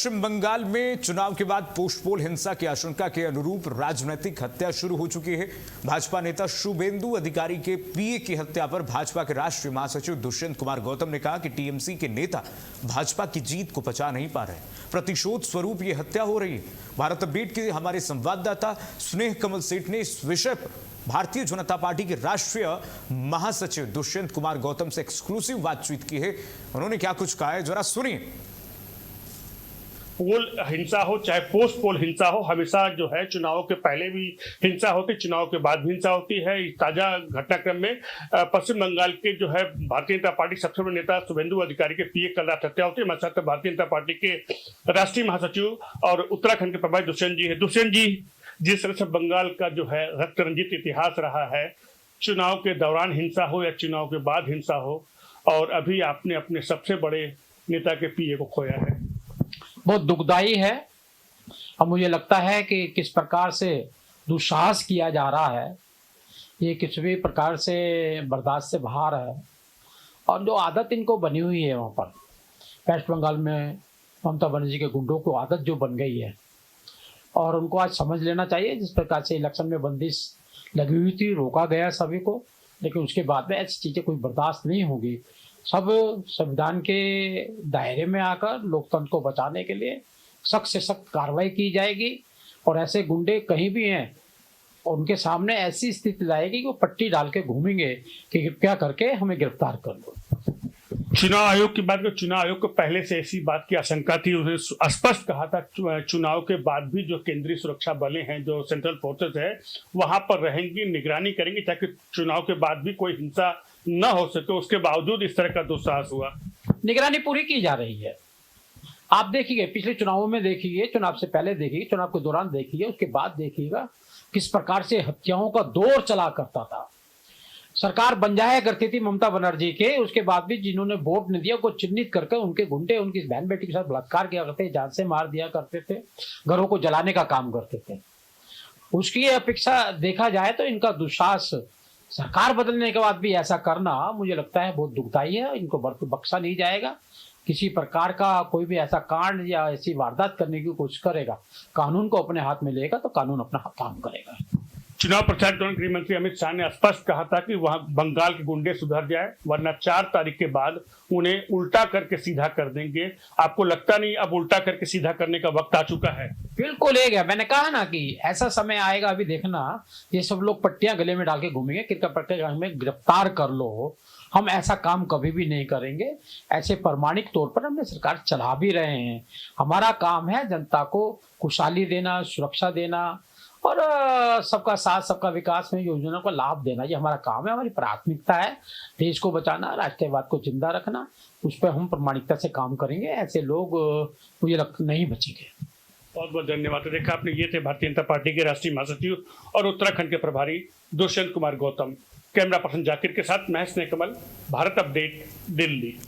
पश्चिम बंगाल में चुनाव के बाद पोस्टपोल हिंसा की आशंका के अनुरूप राजनीतिक हत्या शुरू हो चुकी है। भाजपा नेता शुभेंदु अधिकारी के पीए की हत्या पर भाजपा के राष्ट्रीय महासचिव दुष्यंत कुमार गौतम ने कहा कि टीएमसी के नेता भाजपा की जीत को पचा नहीं पा रहे, प्रतिशोध स्वरूप ये हत्या हो रही है। भारत अपडेट के हमारे संवाददाता स्नेह कमल सेठ ने इस विषय पर भारतीय जनता पार्टी के राष्ट्रीय महासचिव दुष्यंत कुमार गौतम से एक्सक्लूसिव बातचीत की है। उन्होंने क्या कुछ कहा है, जरा सुनिए। पोल हिंसा हो चाहे पोस्ट पोल हिंसा हो, हमेशा जो है चुनाव के पहले भी हिंसा होती, चुनाव के बाद भी हिंसा होती है। इस ताजा घटनाक्रम में पश्चिम बंगाल के जो है भारतीय जनता पार्टी सबसे बड़े नेता शुभेंदु अधिकारी के पीए कल रात हत्या होती है। हमारे साथ भारतीय जनता पार्टी के राष्ट्रीय महासचिव और उत्तराखंड के प्रभारी दुष्यंत जी है। दुष्यंत जी, जिस तरह से बंगाल का जो है रक्त रंजित इतिहास रहा है, चुनाव के दौरान हिंसा हो या चुनाव के बाद हिंसा हो, और अभी आपने अपने सबसे बड़े नेता के पीए को खोया है, बहुत दुखदाई है। अब मुझे लगता है कि किस प्रकार से दुस्साहस किया जा रहा है, ये किसी भी प्रकार से बर्दाश्त से बाहर है। और जो आदत इनको बनी हुई है वहाँ पर वेस्ट बंगाल में, ममता बनर्जी के गुंडों को आदत जो बन गई है, और उनको आज समझ लेना चाहिए। जिस प्रकार से इलेक्शन में बंदिश लगी हुई थी, रोका गया सभी को, लेकिन उसके बाद में ऐसी चीज़ें कोई बर्दाश्त नहीं होगी। सब संविधान के दायरे में आकर लोकतंत्र को बचाने के लिए सख्त से सख्त कार्रवाई की जाएगी, और ऐसे गुंडे कहीं भी हैं और उनके सामने ऐसी स्थिति लाएगी कि वो पट्टी डाल के घूमेंगे कि कृपया करके हमें गिरफ्तार कर लो। चुनाव आयोग की बात करें, चुनाव आयोग को पहले से ऐसी बात की आशंका थी। उन्होंने स्पष्ट कहा था चुनाव के बाद भी जो केंद्रीय सुरक्षा बलें हैं, जो सेंट्रल फोर्सेस है, वहां पर रहेंगी, निगरानी करेंगी, ताकि चुनाव के बाद भी कोई हिंसा न हो सके। उसके बावजूद इस तरह का दुस्साहस हुआ। निगरानी पूरी की जा रही है। आप देखिए, पिछले चुनावों में देखिए, चुनाव से पहले देखिए, चुनाव के दौरान देखिए, उसके बाद देखिएगा किस प्रकार से हत्याओं का दौर चला करता था। सरकार बन जाया करती थी ममता बनर्जी के, उसके बाद भी जिन्होंने वोट नहीं दिया को चिन्हित करके उनके गुंडे उनकी बहन बेटी के साथ बलात्कार किया करते, जान से मार दिया करते थे, घरों को जलाने का काम करते थे। उसकी अपेक्षा देखा जाए तो इनका दुस्साहस सरकार बदलने के बाद भी ऐसा करना मुझे लगता है बहुत दुखदाई है। इनको बख्शा नहीं जाएगा। किसी प्रकार का कोई भी ऐसा कांड या ऐसी वारदात करने की कोशिश करेगा, कानून को अपने हाथ में लेगा तो कानून अपना काम करेगा। चुनाव प्रचार के दौरान गृह मंत्री अमित शाह ने स्पष्ट कहा था कि वहां बंगाल के गुंडे सुधर जाए, वरना 4 तारीख के बाद उन्हें उल्टा करके सीधा कर देंगे। आपको लगता नहीं अब उल्टा करके सीधा करने का वक्त आ चुका है? बिल्कुल ले गया। मैंने कहा ना कि ऐसा समय आएगा, अभी देखना, ये सब लोग पट्टियां गले में डाल के घूमेंगे, कृपया पट्टे हमें गिरफ्तार कर लो। हम ऐसा काम कभी भी नहीं करेंगे। ऐसे प्रमाणिक तौर पर हमने सरकार चला भी रहे हैं। हमारा काम है जनता को खुशहाली देना, सुरक्षा देना, और सबका साथ सबका विकास में योजनाओं का लाभ देना। ये हमारा काम है, हमारी प्राथमिकता है। देश को बचाना, राष्ट्रवाद को जिंदा रखना, उस पर हम प्रामाणिकता से काम करेंगे। ऐसे लोग मुझे लगता नहीं बचेंगे। बहुत बहुत धन्यवाद। देखा आपने, ये थे भारतीय जनता पार्टी के राष्ट्रीय महासचिव और उत्तराखंड के प्रभारी दुष्यंत कुमार गौतम। कैमरा पर्सन जाकिर के साथ मैं स्नेह कमल, भारत अपडेट, दिल्ली।